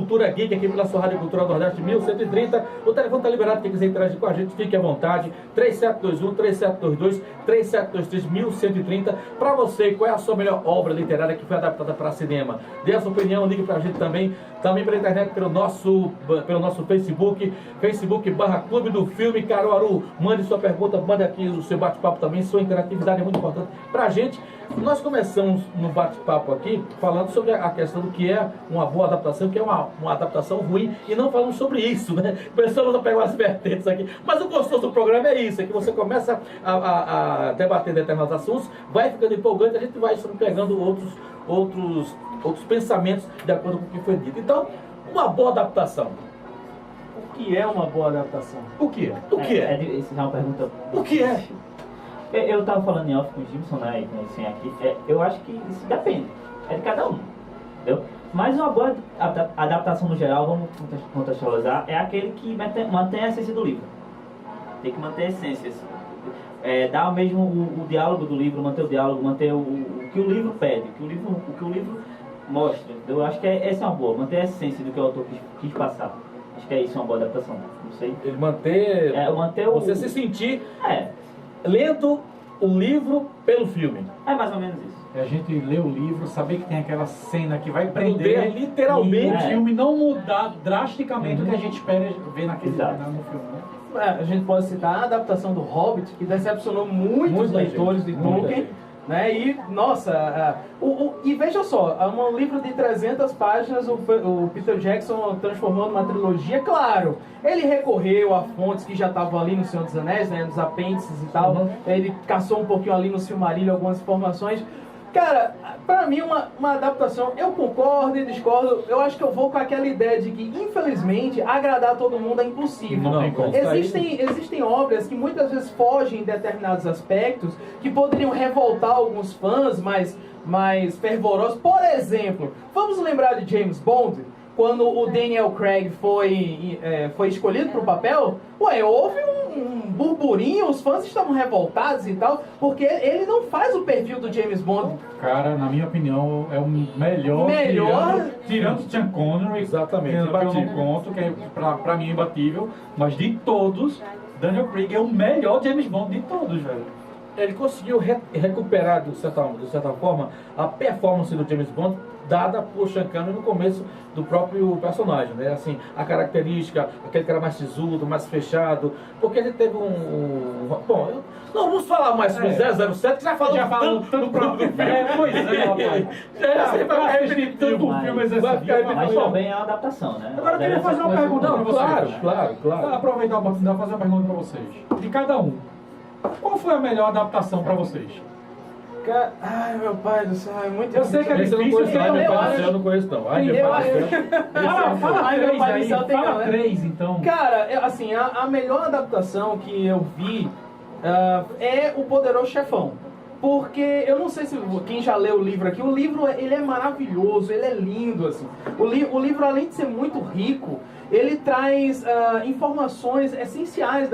Cultura Geek aqui pela sua Rádio Cultural Nordeste 1130. O telefone está liberado, quem quiser interagir com a gente, fique à vontade. 3721-3722, 3723-1130. Para você, qual é a sua melhor obra literária que foi adaptada para cinema? Dê a sua opinião, ligue para a gente também pela internet, pelo nosso Facebook, Facebook/Clube do Filme Caruaru. Mande sua pergunta, mande aqui o seu bate-papo também, sua interatividade é muito importante para a gente. Nós começamos no bate-papo aqui falando sobre a questão do que é uma boa adaptação, que é uma adaptação ruim, e não falamos sobre isso, né? Começamos a pegar umas vertentes aqui, mas o gostoso do programa é isso, é que você começa a debater determinados assuntos, vai ficando empolgante, a gente vai pegando outros pensamentos de acordo com o que foi dito. Então, uma boa adaptação. O que é uma boa adaptação? O que é? O que é? Essa é uma pergunta. O que é? Eu estava falando em off com o Gibson, né, assim, aqui. Eu acho que isso depende. É de cada um. Entendeu? Mas uma boa adaptação no geral, vamos contextualizar, é aquele que mantém a essência do livro. Tem que manter a essência. Dar mesmo o diálogo do livro, manter o diálogo, manter o que o livro pede, o que o livro mostra. Eu acho que essa é uma boa, manter a essência do que o autor quis passar. Acho que é isso, uma boa adaptação. Não sei. Ele manter você se sentir lendo o livro pelo filme. É mais ou menos isso. É a gente ler o livro, saber que tem aquela cena que vai prender literalmente. E o filme não mudar drasticamente o que a gente espera ver no filme, né? A gente pode citar a adaptação do Hobbit, que decepcionou muitos leitores de Tolkien. Né? E, nossa, e veja só, um livro de 300 páginas, o Peter Jackson transformou numa trilogia. Claro, ele recorreu a fontes que já estavam ali no Senhor dos Anéis, né, nos apêndices e tal. Ele caçou um pouquinho ali no Silmarillion algumas informações. Cara, pra mim uma adaptação, eu concordo e discordo. Eu acho que eu vou com aquela ideia de que, infelizmente, agradar todo mundo é impossível. Não tem como. Existem obras que muitas vezes fogem em determinados aspectos, que poderiam revoltar alguns fãs mais fervorosos. Por exemplo, vamos lembrar de James Bond? Quando o Daniel Craig foi escolhido para o papel, houve um burburinho, os fãs estavam revoltados e tal, porque ele não faz o perfil do James Bond. Cara, na minha opinião, é o melhor tirando Sean Connery, exatamente, que eu não conto, que pra mim é imbatível, mas de todos, Daniel Craig é o melhor James Bond de todos, velho. Ele conseguiu recuperar, de certa forma, a performance do James Bond dada por Sean Connery no começo do próprio personagem, né? Assim, a característica, aquele cara mais sisudo, mais fechado, porque ele teve bom, não vamos falar mais sobre 007, que já falou tanto no próprio filme. Pois é, rapaz. Vai repetir tanto o filme, mas também é uma adaptação, né? Agora eu queria fazer uma pergunta para vocês. Claro. Aproveitar a oportunidade de fazer uma pergunta para vocês. De cada um. Qual foi a melhor adaptação para vocês? Ai, meu pai do céu, é muito Eu sei que é difícil, eu não conheço não. Fala três, então. Cara, assim, a melhor adaptação que eu vi é O Poderoso Chefão. Porque eu não sei se quem já leu o livro aqui, o livro ele é maravilhoso, ele é lindo, assim. O livro, além de ser muito rico, ele traz informações essenciais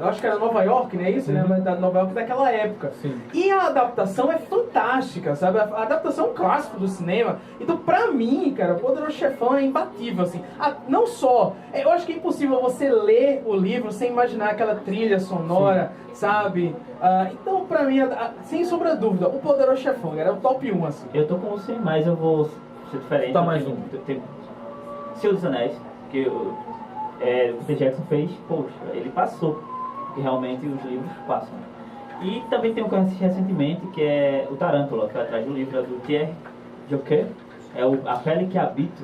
acho que era Nova York, não é isso? Né? Da Nova York daquela época. Sim. E a adaptação é fantástica, sabe? A adaptação é um clássico do cinema. Então, pra mim, cara, o Poderoso Chefão é imbatível, assim. Não só... Eu acho que é impossível você ler o livro sem imaginar aquela trilha sonora, sabe? Então, pra mim, sem sombra de dúvida, o Poderoso Chefão, cara, é o top 1, assim. Eu tô com você, mas eu vou ser diferente. Tá mais um. Senhor dos Anéis, que o Peter Jackson fez, poxa, ele passou, que realmente os livros passam. E também tem um que eu assisti recentemente, que é o Tarântula, que é atrás do livro do Thierry Joquet, A Pele que Habito,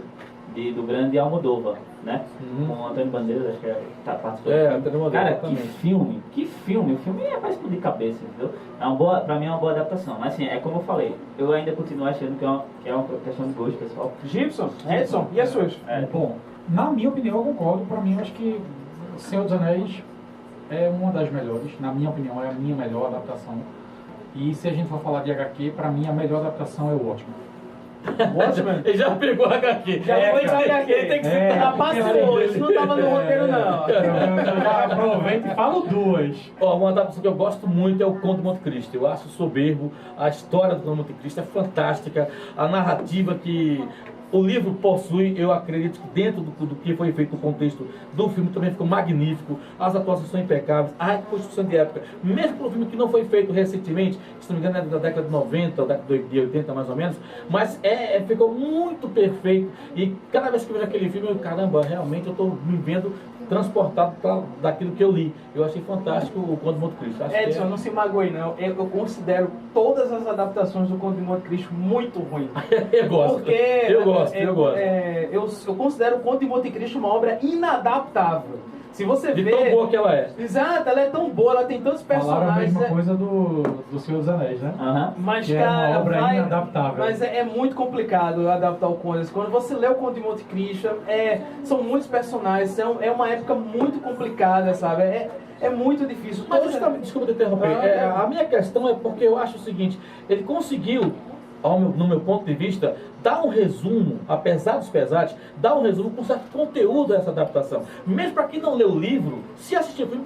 do grande Almodóvar, né? Com o Antônio Bandeiras, acho que tá participando. Antônio Bandeiras. Cara, que filme, o filme é pra explodir cabeça, entendeu? Pra mim é uma boa adaptação, mas assim, é como eu falei, eu ainda continuo achando que é uma questão de gosto, pessoal. Gibson, Edson, e as suas? Bom, na minha opinião, eu concordo. Pra mim, eu acho que Senhor dos Anéis é uma das melhores. Na minha opinião, é a minha melhor adaptação. E se a gente for falar de HQ, pra mim a melhor adaptação é o Watchmen. Watchmen? Ele já pegou a HQ. Já foi de HQ. Ele tem que citar. Já passou, isso não tava no roteiro, não. Eu já aproveito e falo duas. Uma adaptação que eu gosto muito é o Conde de Monte Cristo. Eu acho soberbo, a história do Conde de Monte Cristo é fantástica, a narrativa que O livro possui, eu acredito que dentro do que foi feito no contexto do filme também ficou magnífico, as atuações são impecáveis, a reconstrução de época, mesmo para um filme que não foi feito recentemente, se não me engano é da década de 90, da década de 80 mais ou menos, mas ficou muito perfeito, e cada vez que eu vejo aquele filme, caramba, realmente eu estou me vendo transportado daquilo que eu li. Eu achei fantástico o Conde de Monte Cristo. Edson, não se magoe não, eu considero todas as adaptações do Conde de Monte Cristo muito ruins. Eu gosto. Porque eu gosto. Eu considero o Conde de Monte Cristo uma obra inadaptável. Se você de vê... tão boa que ela é. Exato, ela é tão boa, ela tem tantos Falaram personagens. a mesma coisa do Senhor dos Anéis, né? Mas, que cara, é uma obra inadaptável. Mas é muito complicado adaptar o Conde. Quando você lê o Conde de Monte Cristo, são muitos personagens, é uma época muito complicada, sabe? É muito difícil. Mas justamente, desculpa te interromper, a minha questão é porque eu acho o seguinte, ele conseguiu, no meu ponto de vista, dar um resumo, apesar dos pesares, dar um resumo com certo conteúdo dessa adaptação. Mesmo para quem não lê o livro, se assistir o filme,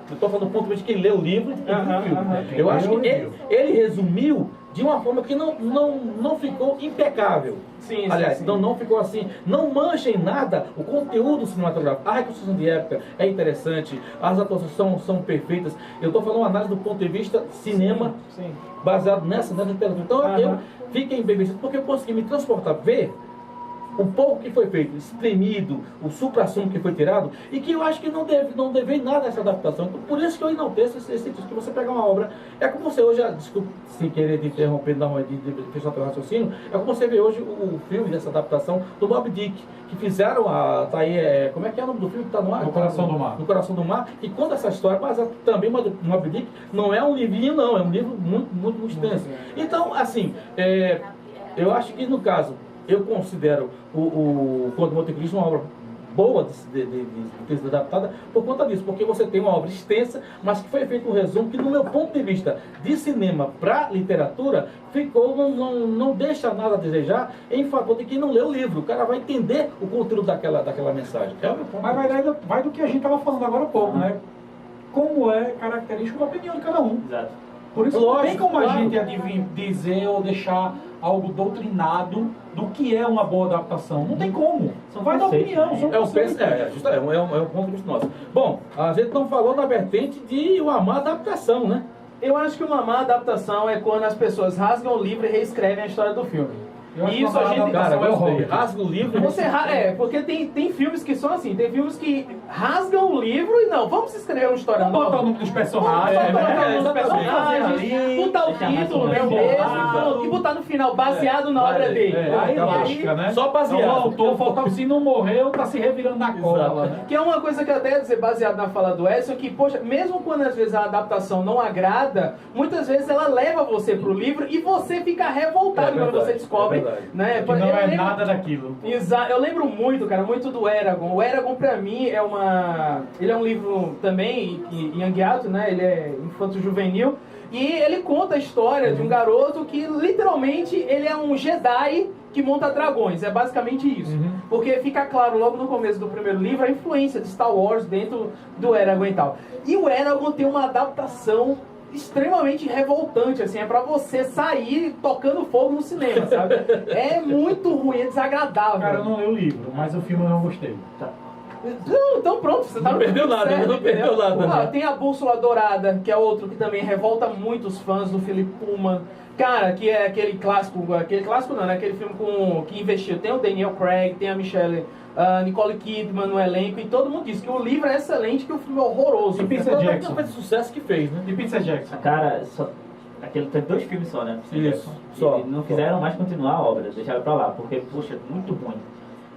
eu estou falando do ponto de vista de quem lê o livro e quem viu o filme. Eu acho que ele resumiu de uma forma que não ficou impecável. Sim, aliás, sim. Não ficou assim, não mancha em nada o conteúdo cinematográfico. A reconstrução de época é interessante, as atuações são perfeitas. Eu estou falando uma análise do ponto de vista cinema, Sim. baseado nessa literatura. Então eu fiquei embevecido porque eu consegui me transportar, ver um pouco que foi feito, espremido, o supra-sumo que foi tirado, e que eu acho que não deve nada essa adaptação. Então, por isso que eu enalteço esse título, que você pegar uma obra, é como você hoje, desculpe sem querer te interromper, de fechar teu raciocínio, é como você vê hoje o filme dessa adaptação do Moby Dick, que fizeram tá aí, como é que é o nome do filme que está no ar? No Coração do Mar. No Coração do Mar, e conta essa história, mas também o Moby Dick não é um livrinho não, é um livro muito extenso. Então, assim, eu acho que no caso, eu considero o Conde de Monte Cristo uma obra boa de ter sido adaptada por conta disso, porque você tem uma obra extensa, mas que foi feito um resumo que, no meu ponto de vista de cinema para literatura, ficou, não deixa nada a desejar em favor de quem não lê o livro. O cara vai entender o conteúdo daquela mensagem. Mas vai do que a gente estava falando agora há pouco, né? Como é característico da opinião de cada um. Exato. Por isso não tem Lógico, como a claro. gente dizer ou deixar algo doutrinado do que é uma boa adaptação. Não tem como. Vai da opinião. né? É um ponto de vista nosso. Bom, a gente não falou na vertente de uma má adaptação, né? Eu acho que uma má adaptação é quando as pessoas rasgam o livro e reescrevem a história do filme. Eu acho E isso que uma a gente... Cara, é o Hobbit. rasga o livro. Porque tem filmes que são assim, tem filmes que rasgam o livro e não, vamos escrever uma história Vamos botar o nova. nome dos personagens. Vamos botar o nome dos exatamente. personagens, botar o Deixar mais título, né, o comercial. mesmo, e botar no final, baseado na obra dele. Aí lasca, né? Só baseado. Então, o autor faltava, se não morreu, tá se revirando na cola, né? Que é uma coisa que eu até ia dizer, baseado na fala do Edson, que, poxa, mesmo quando às vezes a adaptação não agrada, muitas vezes ela leva você pro livro e você fica revoltado quando você descobre, né? Que não é nada daquilo. Exato, eu lembro muito, cara, muito do Eragon. O Eragon, pra mim, ele é um livro também, Young Adult, né? Ele é infanto-juvenil. E ele conta a história de um garoto que, literalmente, ele é um Jedi que monta dragões. É basicamente isso. Porque fica claro, logo no começo do primeiro livro, a influência de Star Wars dentro do Eragon e tal. E o Eragon tem uma adaptação extremamente revoltante, assim, é pra você sair tocando fogo no cinema, sabe? É muito ruim, é desagradável. Cara, eu não li o livro, mas o filme eu não gostei. Não, então pronto, você tá Não no perdeu caminho nada, certo, não perdeu entendeu? nada, né? Tem a Bússola Dourada, que é outro que também revolta muito os fãs do Philip Pullman. Cara, que é aquele clássico não, né? Aquele filme que investiu. Tem o Daniel Craig, tem a Nicole Kidman no elenco, e todo mundo diz que o livro é excelente, que o filme é horroroso. E Peter Jackson. Não fez o sucesso que fez, né? E Peter Jackson. Cara, aquele teve 2 filmes só, né? Isso, só. E não quiseram mais continuar a obra, deixaram pra lá, porque, poxa, muito ruim.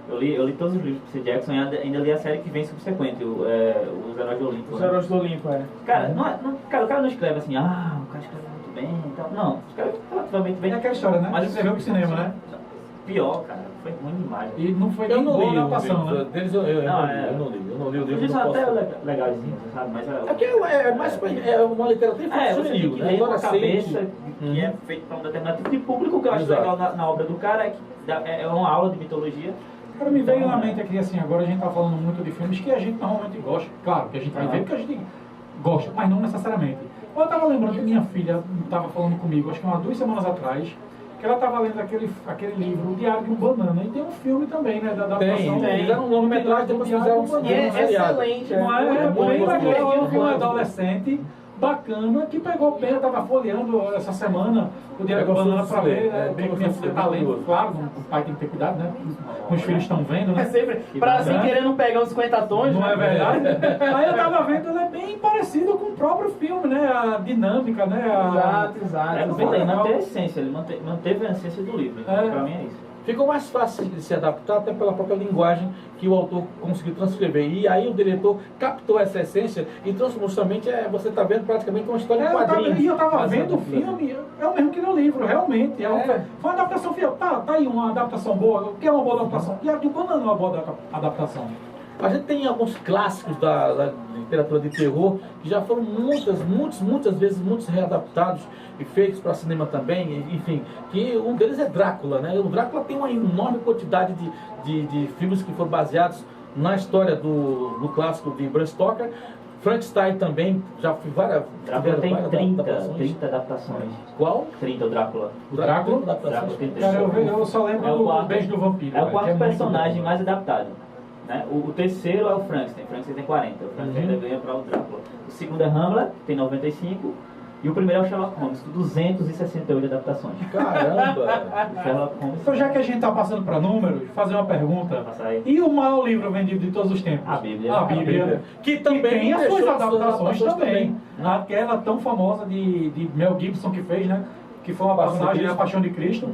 Eu li todos os livros do Peter Jackson e ainda li a série que vem subsequente, Os Heróis do Olimpo. Os Heróis do Olimpo, Cara, o cara não escreve assim, o cara escreve muito bem e tal. Não, escreve relativamente bem. É aquela história, né? Mas Você viu pro cinema, né? Pior, cara, foi ruim demais. E não foi Eu nem não boa li adaptação, o livro né? deles, eu não li o Os livro. livros não são posso- até legalzinhos, sabe? Mas É que é mais uma literatura você tem infantil, que né? ler com a Adolescente. cabeça que é feito para um determinado tipo de público. O que eu acho Exato. legal na obra do cara é que é uma aula de mitologia. Cara, me veio na mente aqui, assim, agora a gente tá falando muito de filmes que a gente normalmente gosta. Claro, que a gente vai ver porque a gente gosta, mas não necessariamente. Eu tava lembrando que minha filha tava falando comigo, acho que umas 2 semanas atrás, que ela estava lendo aquele livro, O Diário de um Banana, e tem um filme também, né, da adaptação. Tem. Fizeram um longa-metragem, depois fizeram um E é excelente. Não é muito bem gostoso. legal, eu vi um adolescente bacana que pegou bem, eu estava folheando essa semana o Diário do Banana para ler, né, bem que minha filha está lendo, claro, o pai tem que ter cuidado, né, os filhos estão vendo, É né. sempre, pra assim, querer não pegar uns 50 tons, Não né? é verdade? Aí eu tava vendo, ele é bem parecido com o próprio filme, né? A dinâmica, né? Exato. Ele manteve a essência, ele manteve a essência do livro. É. Pra mim é isso. Ficou mais fácil de se adaptar até pela própria linguagem que o autor conseguiu transcrever. E aí o diretor captou essa essência e transformou justamente, você está vendo praticamente uma história de quadrinhos. E eu tava Mas vendo o filme, é o mesmo que no livro, realmente. Foi uma adaptação fiel. Tá aí uma adaptação boa. O que é uma boa adaptação? E a do Banana é uma boa adaptação. A gente tem alguns clássicos da literatura de terror que já foram muitas vezes readaptados e feitos para cinema também, enfim, que um deles é Drácula, né? O Drácula tem uma enorme quantidade de filmes que foram baseados na história do clássico de Bram Stoker. Frankenstein também, já fui várias... Drácula tem várias 30 adaptações. Qual? 30 o Drácula. O Drácula? Drácula tem 30. Cara, eu só lembro É o do quarto- Beijo do Vampiro. É o que quarto muito personagem bom. mais adaptado. Né? O terceiro é o Frankenstein. Frankenstein tem 40. O Frankenstein ainda ganha para o Drácula. O segundo é Hamlet, tem 95. E o primeiro é o Sherlock Holmes, com 268 adaptações. Caramba! O Sherlock Holmes. Então, já que a gente tá passando para números, fazer uma pergunta. Passa aí. E o maior livro vendido de todos os tempos? A Bíblia. A Bíblia. Que também tem as deixou suas as suas adaptações adaptações também. Aquela tão famosa de Mel Gibson que fez, né? Que foi uma personagem da Paixão de Cristo.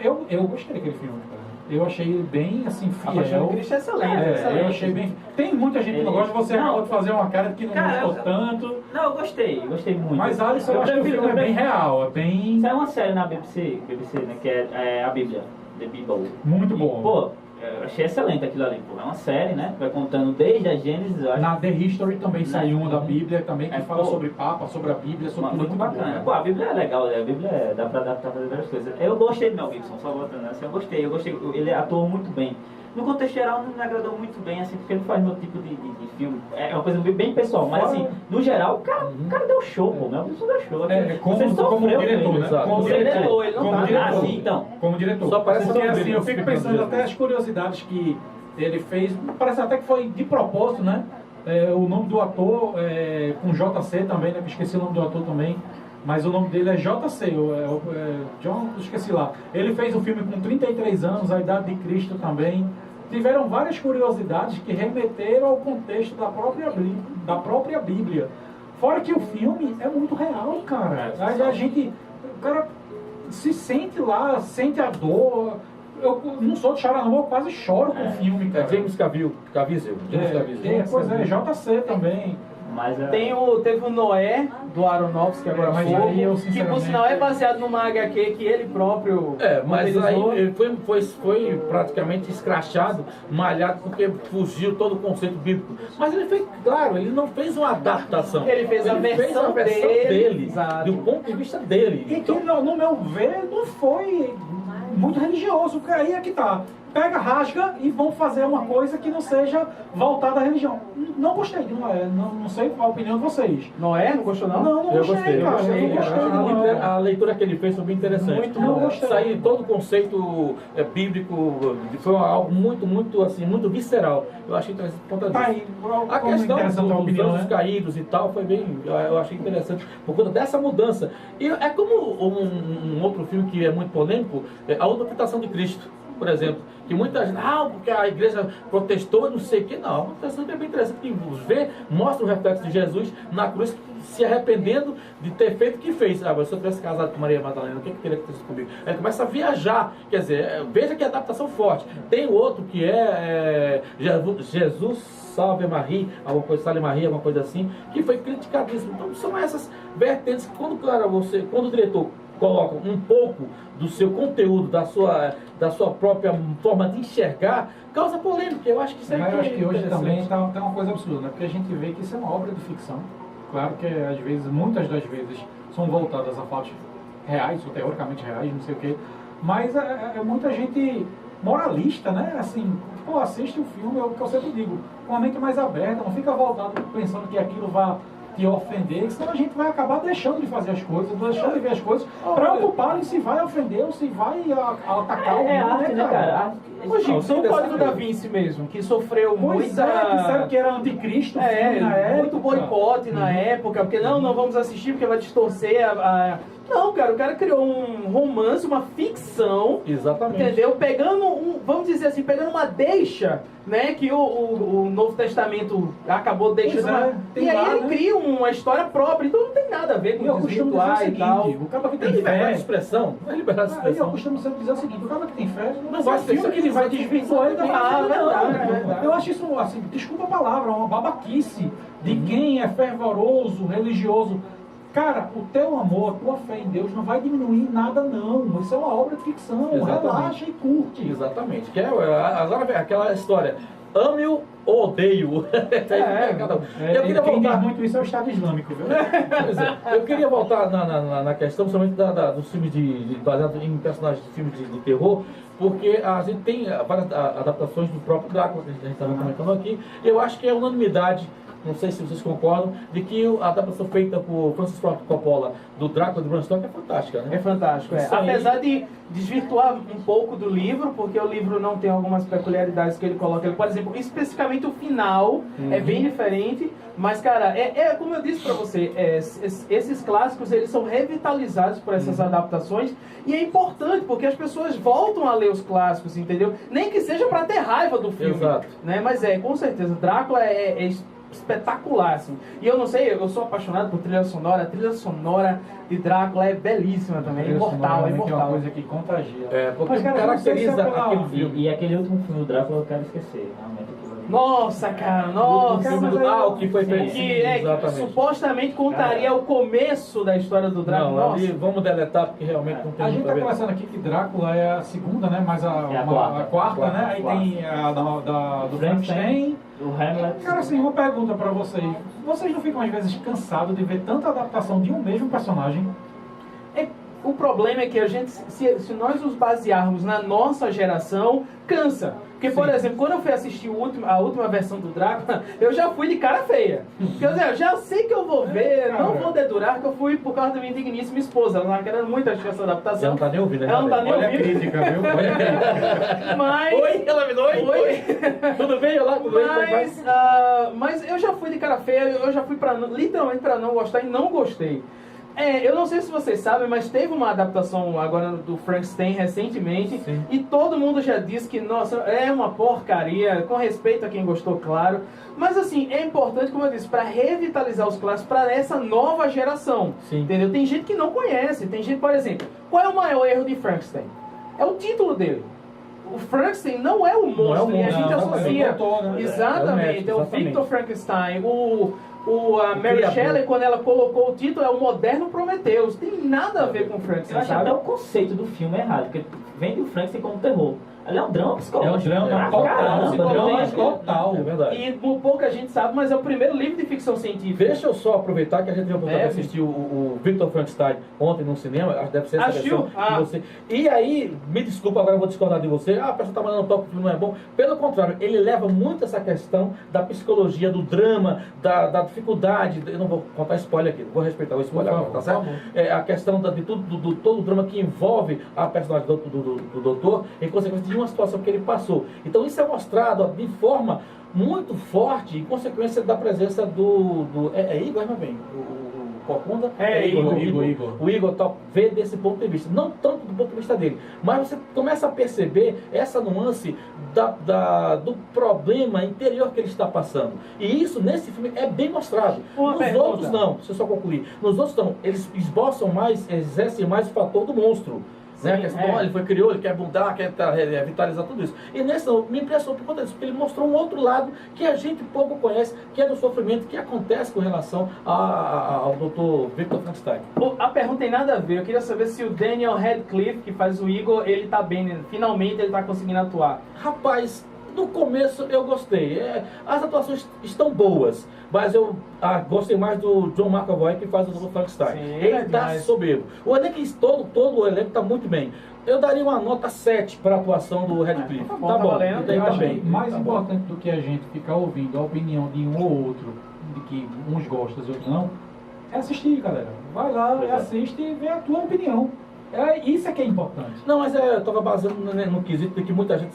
Eu gostei daquele filme, cara. Eu achei ele bem, assim, A Paixão fiel. de Cristo é excelente. É, excelente. eu achei bem... Tem muita gente que não gosta, você Não. acabou de fazer uma cara de que não Cara, gostou tanto. Não, eu gostei muito. Mas Alisson, eu acho que o filme é bem real, é bem... Isso é uma série na BBC, né, que é a Bíblia, The Bible. Muito E, bom. pô, eu achei excelente aquilo ali, pô. É uma série, né, vai contando desde a Gênesis, eu acho. Na The History também saiu uma da Bíblia também, que É, fala pô. sobre Papa, sobre a Bíblia, sobre tudo. Muito bacana. bom, Pô, a Bíblia é legal, né? A Bíblia dá pra adaptar, fazer várias coisas. Eu gostei do Mel Gibson, só voltando assim, eu gostei. Ele atuou muito bem. No contexto geral, não me agradou muito bem, assim, porque ele faz meu tipo de filme. É uma coisa bem pessoal, mas assim, no geral, o cara deu show, pô. Mel Gibson deu show. como sofreu diretor, com ele, né? sabe? Como Você diretor, ele não como tá. diretor. Ah, sim, então. Como diretor. Só parece Porque, que assim, eu ele- fico pensando até as curiosidades que ele fez. Parece até que foi de propósito, né? O nome do ator, com JC também, né? Eu esqueci o nome do ator também. Mas o nome dele é JC, John, esqueci lá. Ele fez o filme com 33 anos, A Idade de Cristo também. Tiveram várias curiosidades que remeteram ao contexto da própria Bíblia. Fora que o filme é muito real, cara. A gente, o cara se sente lá, sente a dor. Eu não sou de chorar não, eu quase choro com o filme, cara. James Caviezel. Pois é, JC também. Mas Teve o Noé, do Aronofsky, agora Mas Fogo, aí eu, que por sinceramente- sinal é baseado numa HQ que ele próprio Mas roteirizou. aí ele foi praticamente escrachado, malhado, porque fugiu todo o conceito bíblico. Mas ele fez, claro, ele não fez uma adaptação. Ele fez a versão dele, exato. do ponto de vista dele. E que, Então, no meu ver, não foi muito religioso, porque aí é que tá. Pega, rasga e vão fazer uma coisa que não seja voltada à religião. Não gostei de Noé, não sei qual a opinião de vocês. Noé? Não gostou não? Não eu gostei, gostei, cara. gostei, Eu não cara. gostei de Noé. A leitura que ele fez foi bem interessante. Muito bom. gostei. Sair todo o conceito bíblico foi algo muito assim, muito visceral. Eu achei interessante por conta Tá disso. aí, A questão interessante a dos opinião, anjos né? caídos e tal foi bem, eu achei interessante por conta dessa mudança. E é como um outro filme que é muito polêmico, A Outra Tentação de Cristo, por exemplo, que muita gente, porque a igreja protestou, não sei o que, não. É bem interessante que mostra o reflexo de Jesus na cruz, se arrependendo de ter feito o que fez. Se eu tivesse casado com Maria Madalena, o que teria acontecido comigo? Aí ele começa a viajar, quer dizer, veja que adaptação forte. Tem outro que Jesus Salve Maria, alguma coisa, Salve Maria, alguma coisa assim, que foi criticadíssimo. Então são essas vertentes que quando o diretor coloca um pouco do seu conteúdo, da sua própria forma de enxergar, causa polêmica. Eu acho que isso é Mas eu acho que hoje interessante. também tá uma coisa absurda, né? Porque a gente vê que isso é uma obra de ficção. Claro que às vezes, muitas das vezes, são voltadas a fatos reais, ou teoricamente reais, não sei o quê. Mas é muita gente moralista, né? Assim, assiste o filme, é o que eu sempre digo, com a mente mais aberta, não fica voltado pensando que aquilo vai te ofender, senão a gente vai acabar deixando de fazer as coisas, deixando de ver as coisas, preocuparem se vai ofender ou se vai atacar alguém, É arte, né, cara? O Gibson, o Código da Vinci mesmo, que sofreu muita... disseram que era anticristo na muito época. boicote na época, porque não vamos assistir porque vai distorcer Não, cara, o cara criou um romance, uma ficção, Exatamente. entendeu? Pegando vamos dizer assim, pegando uma deixa, né, que o Novo Testamento acabou deixando. E aí ele cria uma história própria, então não tem nada a ver com desvirtuar e tal. O cara que tem liberdade de fé... expressão, não é liberdade de expressão. Eu costumo sempre dizer o seguinte, o cara que tem fé Não vai ser filme que ele vai desvirtuar, ele verdade. Eu acho isso, assim, desculpa a palavra, uma babaquice de quem é fervoroso, religioso. Cara, o teu amor, a tua fé em Deus não vai diminuir nada, não. Isso é uma obra de ficção. Exatamente. Relaxa e curte. Exatamente. Que agora aquela história, ame-o ou odeio. Eu queria quem voltar diz muito isso é o Estado Islâmico, viu? Pois é. Eu queria voltar na questão somente dos filmes baseados em personagens de filmes de terror, porque a gente tem várias adaptações do próprio Drácula, que a gente estava comentando aqui. Eu acho que é unanimidade, não sei se vocês concordam, de que a adaptação feita por Francis Ford Coppola do Drácula de Bram Stoker é fantástica, né? É fantástico, é. Apesar de desvirtuar um pouco do livro, porque o livro não tem algumas peculiaridades que ele coloca. Por exemplo, especificamente o final é bem diferente, mas, cara, como eu disse pra você, esses clássicos, eles são revitalizados por essas adaptações, e é importante, porque as pessoas voltam a ler os clássicos, entendeu? Nem que seja pra ter raiva do filme. Exato. Né? Mas com certeza, Drácula é espetacular, assim. E eu não sei, eu sou apaixonado por trilha sonora. A trilha sonora de Drácula é belíssima também, é imortal, é É uma imortal. coisa que contagia. Porque Mas, cara, caracteriza não sei se é pela- aquele filme. E aquele último filme do Drácula eu quero esquecer, realmente. Aquilo ali. Nossa, cara, nossa. O filme o que foi feito. Que supostamente contaria o começo da história do Drácula. Não, ali vamos deletar porque realmente não tem A gente muito a está ver. conversando aqui que Drácula é a segunda, né? Mas a quarta, né? Aí tem a do Frankenstein. O Hamlet. Cara, assim, uma pergunta pra vocês. Vocês não ficam às vezes cansados de ver tanta adaptação de um mesmo personagem? O problema é que a gente, se nós nos basearmos na nossa geração, cansa. Porque, por exemplo, quando eu fui assistir a última versão do Drácula, eu já fui de cara feia. Quer dizer, eu já sei que eu vou ver, não vou dedurar, que eu fui por causa da minha digníssima esposa. Ela estava querendo muito assistir essa adaptação. Ela não tá nem ouvindo, né? Ela não tá nem Olha ouvindo. a crítica, viu? Olha a crítica. Mas... Oi, ela me oi. Tudo bem? Olá, tudo bem? Como é que vai? Mas eu já fui de cara feia, eu já fui literalmente para não gostar e não gostei. Eu não sei se vocês sabem, mas teve uma adaptação agora do Frankenstein recentemente. Sim. E todo mundo já disse que, nossa, é uma porcaria, com respeito a quem gostou, claro. Mas assim, é importante, como eu disse, para revitalizar os clássicos para essa nova geração. Sim. Entendeu? Tem gente que não conhece, tem gente, por exemplo, qual é o maior erro de Frankenstein? É o título dele. O Frankenstein não é o monstro, e a gente associa. Exatamente, é o Victor Frankenstein. A Mary Shelley, quando ela colocou o título, é o moderno Prometheus. Tem nada a ver com o Eu Frankenstein, acho sabe? até o conceito do filme é errado, porque vende o Frankenstein como terror. Ali é um drama psicológico. É um drama Ah, total, caramba, psicológico. total. É verdade. E pouca gente sabe, mas é o primeiro livro de ficção científica. Deixa eu só aproveitar que a gente vai Deve. assistir o Victor Frankenstein ontem no cinema, acho que deve ser essa Assistiu? versão que você... E aí, me desculpa, agora eu vou discordar de você, a pessoa tá mandando toque, o filme não é bom. Pelo contrário, ele leva muito essa questão da psicologia, do drama, da dificuldade, eu não vou contar spoiler aqui, vou respeitar o spoiler agora, tá certo? A questão de todo o drama que envolve a personagem do doutor, em consequência de uma situação que ele passou. Então isso é mostrado de forma muito forte, em consequência da presença do Igor, irmão bem? O Corcunda? Igor. O Igor vê desse ponto de vista, não tanto do ponto de vista dele, mas você começa a perceber essa nuance do problema interior que ele está passando. E isso nesse filme é bem mostrado. Nos outros não, deixa eu só concluir. Nos outros não, eles esboçam mais, exercem mais o fator do monstro. Né? Ele foi criou, ele quer mudar, quer revitalizar tudo isso. E nessa me impressionou por conta disso, porque ele mostrou um outro lado que a gente pouco conhece, que é do sofrimento que acontece com relação ao Dr. Victor Frankenstein. A pergunta tem nada a ver, eu queria saber se o Daniel Radcliffe, que faz o Igor, ele tá bem, finalmente ele tá conseguindo atuar. Rapaz, No começo eu gostei. As atuações estão boas, mas eu gostei mais do John McAvoy, que faz o Frankenstein. Sim, Ele tá soberbo. O elenco, todo o elenco tá muito bem. Eu daria uma nota 7 para a atuação do Radcliffe. Tá bom, tá valendo. Daí Eu tá acho bem. que mais Tá bom. importante do que a gente ficar ouvindo a opinião de um ou outro, de que uns gostam e outros não, é assistir, galera. Vai lá, Pois é. assiste e vê a tua opinião. Isso é que é importante. Não, mas eu estava baseando no quesito de que muita gente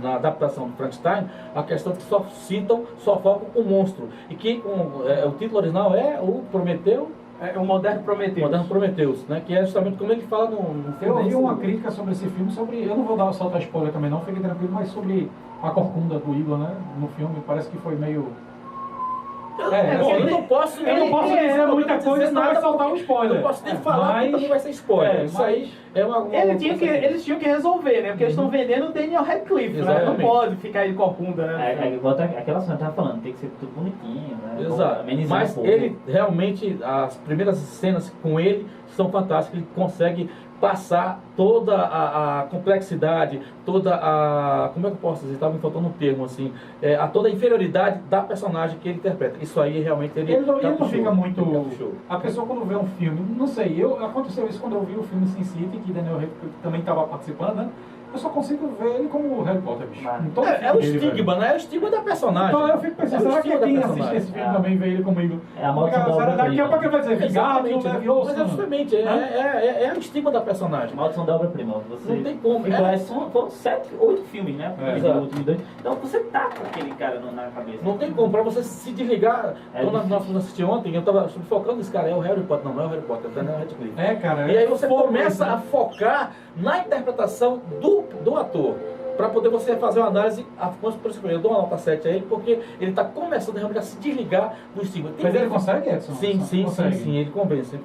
na adaptação do Frankenstein, a questão de que só focam o monstro. E que o título original é o Prometeu, É o Moderno Prometheus. Moderno Prometheus, né? Que é justamente como ele fala no Eu filme. ouvi uma crítica sobre esse filme, eu não vou soltar spoiler também não, fique tranquilo, mas sobre a corcunda do Igor, né, no filme, parece que foi meio... Eu não posso dizer muita coisa, senão vai soltar um spoiler. Eu não posso nem falar, porque também vai ser spoiler. Isso aí é uma Eles tinham que resolver, né? Porque eles estão vendendo o Daniel Radcliffe, né? Não Exatamente. pode ficar aí de corcunda, né? Volta aquela cena que eu tava falando, tem que ser tudo bonitinho, né? Exato. Amenizar Mas um pouco. ele realmente, as primeiras cenas com ele são fantásticas. Ele consegue passar toda a complexidade, toda a... Como é que eu posso dizer? Estava me faltando um termo assim. A toda a inferioridade da personagem que ele interpreta. Isso aí realmente ele Ele não caprichou. fica muito... Ele caprichou. A pessoa quando vê um filme, não sei, aconteceu isso quando eu vi o filme Sin City, que Daniel Radcliffe também estava participando, né? Eu só consigo ver ele como Harry Potter, bicho. Em todo É o filme dele, estigma, velho. né? É o estigma da personagem. Então eu fico pensando, É o será que estigma da quem assiste personagem. esse filme também vê ele comigo? É a maldição da obra Daqui a prima. pouco ele vai dizer, vingado, Exatamente, leve osso. mas é justamente, é o estigma da personagem. Maldição da obra-prima. Você Não tem como. Foram 7, 8 filmes, né? Exato. O último 2. Então você tá com aquele cara na cabeça. Não tem como, pra você se desligar. Quando nós difícil. fomos assistir ontem, eu tava focando nesse cara, é o Harry Potter, não é o Harry Potter, é o Daniel Radcliffe. É, cara. E aí você fogo começa isso, né? a focar na interpretação do ator. Para poder você fazer uma análise, por exemplo, eu dou uma nota 7 a ele, porque ele está começando realmente a se desligar do estigma. Mas ele consegue, Edson? Sim, Consegue. ele convence.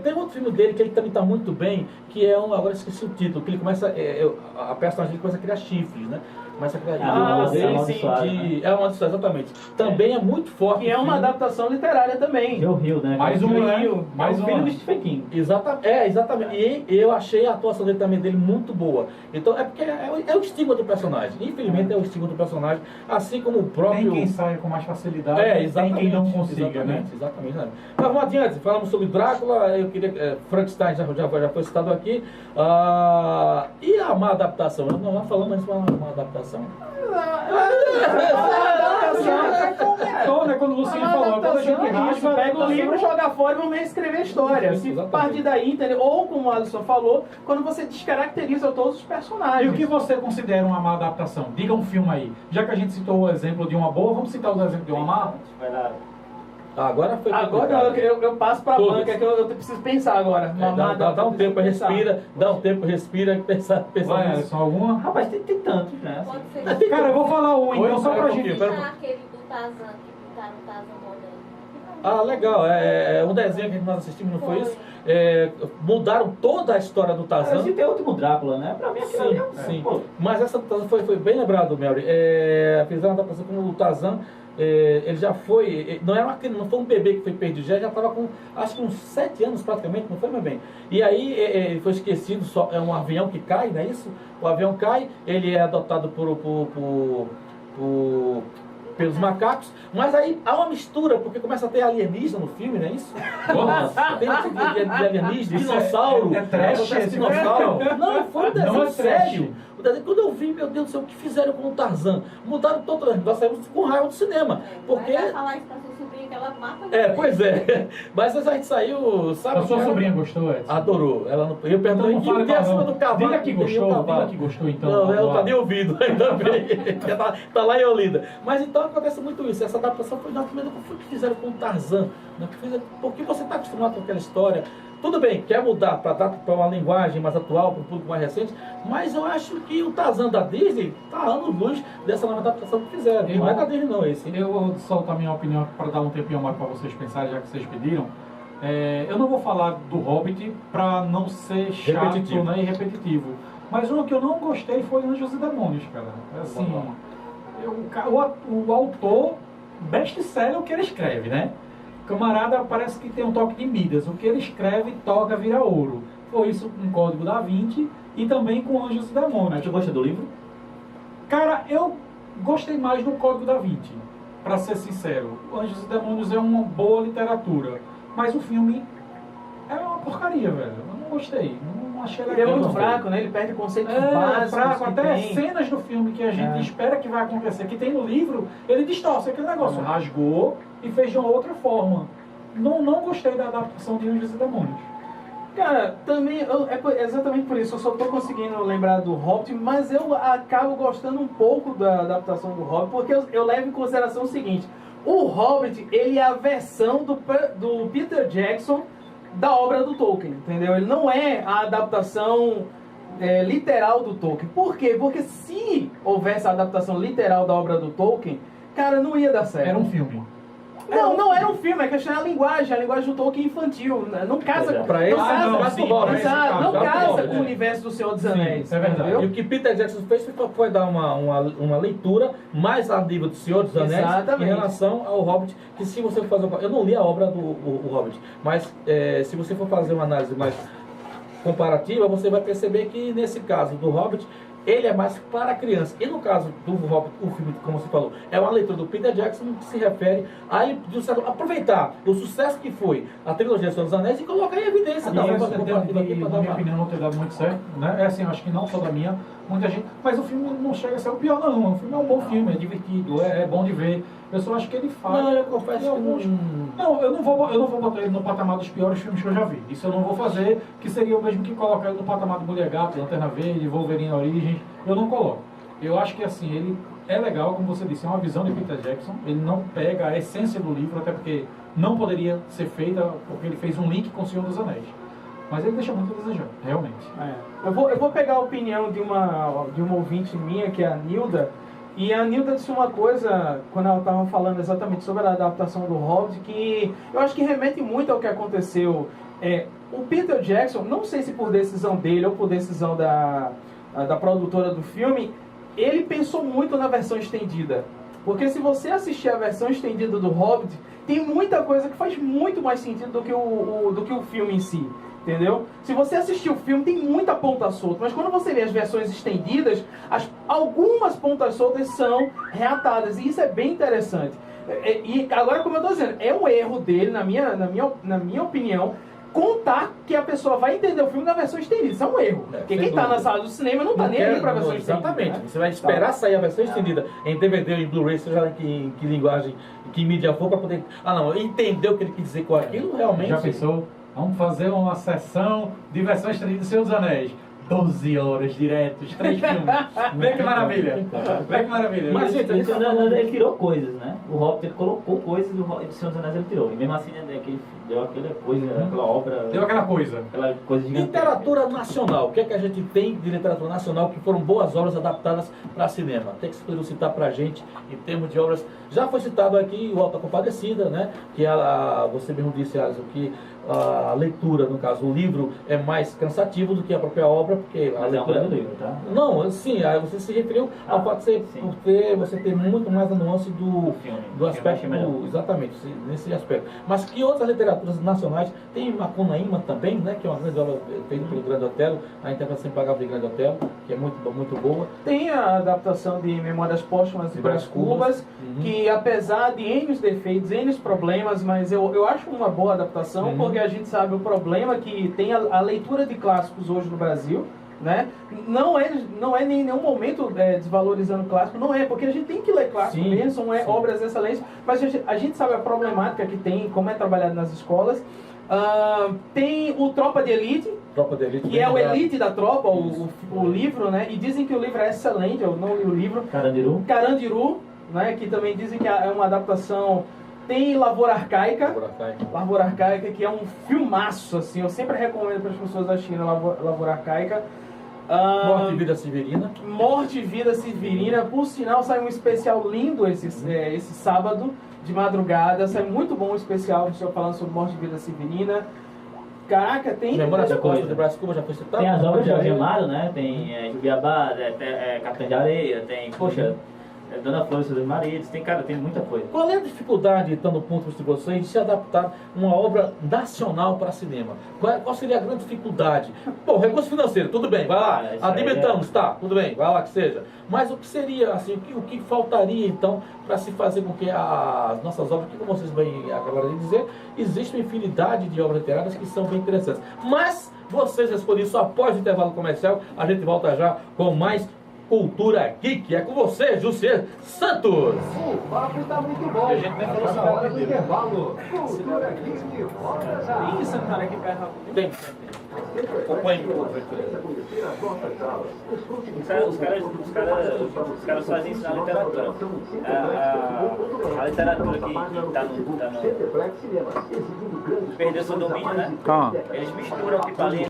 Tem outro filme dele que ele também está muito bem, que é agora eu esqueci o título, que ele começa, a personagem dele começa a criar chifres, né? Começa a criar É uma disso, exatamente. Também é muito forte. Que é uma adaptação literária também. Joe Hill, né? Mais um, né? Mais Mais um filho um. do Stephen King. Exatamente. E eu achei a atuação dele também muito boa. Então é porque é o estigma do personagem. Infelizmente é o estigma do personagem, assim como o próprio. Tem quem saia com mais facilidade, Exatamente. tem quem não consiga, né? Exatamente. Mas vamos adiante, falamos sobre Drácula, eu queria. Frankenstein já foi citado aqui. E a má adaptação? Nós não falamos antes de uma adaptação. Comentou, né? Quando o Luciano falou, quando a gente rasga, Pega o livro, joga fora e vamos reescrever a história. Isso, Se exatamente. partir daí, entendeu? Ou como o Alisson falou, quando você descaracteriza todos os E personagens. o que você considera uma má adaptação? Diga um filme aí. Já que a gente citou o exemplo de uma boa, vamos citar o exemplo de uma má? Vai lá. Agora foi Agora complicado. eu passo pra Todos. banca, que eu preciso pensar agora. Dá um tempo, respira, e pensar Vai, nisso. Alisson, alguma? Rapaz, tem tantos, né? Pode Assim. ser. Cara, eu vou falar um, então, só pra gente... pera um Ah, aquele do Tarzan, que botaram o Tarzan moderno. Ah, legal. Um desenho que nós assistimos, não foi isso? Mudaram toda a história do Eu Tarzan. citei o último Drácula, né? Pra mim aquilo ali é Sim. pô, Mas essa Tarzan foi bem lembrado, Mary. Fizeram uma adaptação com o Tarzan. Ele já foi, não foi um bebê que foi perdido, já estava com acho que uns 7 anos praticamente, não foi, meu bem? E aí ele foi esquecido, é um avião que cai, não é isso? O avião cai, ele é adotado pelos macacos, mas aí há uma mistura, porque começa a ter alienígena no filme, não é isso? Nossa, tem um tipo de alienígena, Isso dinossauro. é trash, acontece esse dinossauro. filme. Não, foi um Não desenho é trash. sério. O desenho, quando eu vi, meu Deus do céu, o que fizeram com o Tarzan? Mudaram todo, nós saímos com raiva do cinema. Porque... Vai falar isso pra sua sobrinha que ela mata Pois é. Mas a gente saiu, sabe? A sua ela sobrinha gostou, Edson? Adorou. Eu perguntei Então não fale que acima palavrão. do cavalo. Diga que gostou, tem o cavalo. diga que gostou, então. Não, ela não tá Agora. nem ouvindo, ainda bem. tá lá em Olinda. Mas então acontece muito isso. Essa adaptação foi na primeira que fizeram com o Tarzan. Né? Porque você está acostumado com aquela história. Tudo bem, quer mudar para uma linguagem mais atual, para um público mais recente, mas eu acho que o Tarzan da Disney está anos-luz dessa nova adaptação que fizeram. Não é da Disney não, esse. Eu vou soltar minha opinião para dar um tempinho mais para vocês pensarem, já que vocês pediram. Eu não vou falar do Hobbit para não ser chato, Repetitivo. né, e repetitivo. Mas uma que eu não gostei foi Anjos e Demônios, cara. Assim, o autor, best-seller o que ele escreve, né? O camarada parece que tem um toque de Midas. O que ele escreve, toca, vira ouro. Foi isso com o Código da Vinci e também com Anjos e Mas Demônios. tu gosta do livro? Cara, eu gostei mais do Código da Vinci, pra ser sincero. Anjos e Demônios é uma boa literatura, mas o filme é uma porcaria, velho. Eu não gostei, não achei legal. Ele é muito fraco, né? Ele perde conceitos É básicos fraco, que até tem. cenas do filme que a gente espera que vai acontecer, que tem no livro, ele distorce aquele negócio, rasgou e fez de uma outra forma. Não gostei da adaptação de Anjos e Demônios. Cara, também, exatamente por isso, eu só tô conseguindo lembrar do Hobbit, mas eu acabo gostando um pouco da adaptação do Hobbit, porque eu levo em consideração o seguinte: o Hobbit, ele é a versão do Peter Jackson da obra do Tolkien, entendeu? Ele não é a adaptação literal do Tolkien. Por quê? Porque se houvesse a adaptação literal da obra do Tolkien, cara, não ia dar certo. Era um filme. Não era um filme, é questão da linguagem, a linguagem do Tolkien infantil. Não casa com Pra ele, não casa com o universo do Senhor dos Anéis. Sim, é verdade. entendeu? E o que Peter Jackson fez foi dar uma leitura mais a nível do Senhor dos Anéis Exatamente. em relação ao Hobbit, que se você for fazer... Eu não li a obra do o Hobbit, mas se você for fazer uma análise mais comparativa, você vai perceber que nesse caso do Hobbit, ele é mais para criança. E no caso do Hobbit, o filme, como você falou, é uma leitura do Peter Jackson que se refere a ele, aproveitar o sucesso que foi a trilogia Senhor dos Anéis e colocar em evidência. Na minha opinião, não ter dado muito certo, né? É assim, eu acho que não só da minha, muita gente. Mas o filme não chega a ser o pior, não. O filme é um bom filme, é divertido, é bom de ver. Eu só acho que ele faz. Não, eu confesso que alguns... Não, eu não vou botar ele no patamar dos piores filmes que eu já vi. Isso eu não vou fazer, que seria o mesmo que colocar ele no patamar do Mulher Gato, Lanterna Verde, Wolverine Origem. Eu não coloco. Eu acho que assim, ele é legal, como você disse, é uma visão de Peter Jackson. Ele não pega a essência do livro, até porque não poderia ser feita, porque ele fez um link com o Senhor dos Anéis. Mas ele deixa muito a desejar, realmente. Eu vou pegar a opinião de uma ouvinte minha, que é a Nilda. E a Nilda disse uma coisa, quando ela estava falando exatamente sobre a adaptação do Hobbit, que eu acho que remete muito ao que aconteceu. O Peter Jackson, não sei se por decisão dele ou por decisão da produtora do filme, ele pensou muito na versão estendida. Porque se você assistir a versão estendida do Hobbit, tem muita coisa que faz muito mais sentido do que o filme em si. Entendeu? Se você assistir o filme, tem muita ponta solta, mas quando você vê as versões estendidas, algumas pontas soltas são reatadas, e isso é bem interessante. E agora, como eu estou dizendo, é um erro dele, na minha opinião, contar que a pessoa vai entender o filme na versão estendida. Isso é um erro. Porque quem está na sala do cinema não está nem aí para a versão estendida. Exatamente. Né? Você vai esperar sair a versão estendida em DVD e Blu-ray, seja em que linguagem, em que mídia for, para poder... entender o que ele quis dizer com aquilo, realmente... Já pensou? Vamos fazer uma sessão de versão estendida do Senhor dos Anéis. 12 horas diretos, 3 filmes. Vê que maravilha. Vê que maravilha. Mas, gente, ele tirou coisas, né? O Hobbit, ele colocou coisas do Senhor dos Anéis, ele tirou. E mesmo assim, deu aquela coisa, aquela obra... Deu aquela coisa. Aquela coisa gigantesca. Literatura nacional. O que é que a gente tem de literatura nacional que foram boas obras adaptadas para cinema? Tem que você citar para a gente em termos de obras. Já foi citado aqui o Alta Compadecida, né? Que você mesmo disse, Alisson, que a leitura, no caso, o livro é mais cansativo do que a própria obra, porque a leitura... é do livro, tá? Não, sim, você se referiu ao fato de você ter muito mais a nuance do aspecto, exatamente, nesse aspecto. Mas que outras literaturas nacionais, tem Macunaíma também, né, que é uma grande obra feita pelo Grande Otelo, a interpretação impagável de Grande Otelo, que é muito boa. Tem a adaptação de Memórias Póstumas de Brás Cubas, que apesar de N defeitos, N problemas, mas eu acho uma boa adaptação, porque a gente sabe o problema que tem a leitura de clássicos hoje no Brasil, né? Não é em nenhum momento desvalorizando clássico, não é, porque a gente tem que ler clássico mesmo, são obras excelentes, mas a gente sabe a problemática que tem, como é trabalhado nas escolas. Tem o Tropa de Elite, que é o Elite da Tropa, o livro, né? E dizem que o livro é excelente, eu não li o livro. Carandiru, né? Que também dizem que é uma adaptação. Tem Lavoura Arcaica, que é um filmaço, assim, eu sempre recomendo para as pessoas assistirem Lavoura Arcaica. Morte e Vida Severina. Morte e Vida Severina, por sinal sai um especial lindo esse sábado, de madrugada, sai muito bom o especial, o senhor falando sobre Morte e Vida Severina. Caraca, tem... Memórias Póstumas de Brás Cubas já foi citado. Tem as obras de Jorge Amado, né? Tem Jubiabá, Capitão de Areia, tem, poxa... Dona Flor e seus maridos, tem muita coisa. Qual é a dificuldade, então, no ponto de vista de vocês, de se adaptar a uma obra nacional para cinema? Qual seria a grande dificuldade? Bom, recurso financeiro, tudo bem, vai lá. Admitamos, tá, tudo bem, vai lá que seja. Mas o que seria, assim, o que faltaria, então, para se fazer com que as nossas obras, que como vocês bem acabaram de dizer, existe uma infinidade de obras literárias que são bem interessantes. Mas vocês respondem isso após o intervalo comercial. A gente volta já com mais Cultura Geek. É com você, José Santos. O papo tá muito bom. A gente nem falou Tá na hora do intervalo. Cultura Geek, volta já. Ih, sentaram aqui perto. Tem. Acompanhe. Os caras fazem isso na literatura. A literatura que tá no perdeu seu domínio, né? Eles misturam o que tá ali.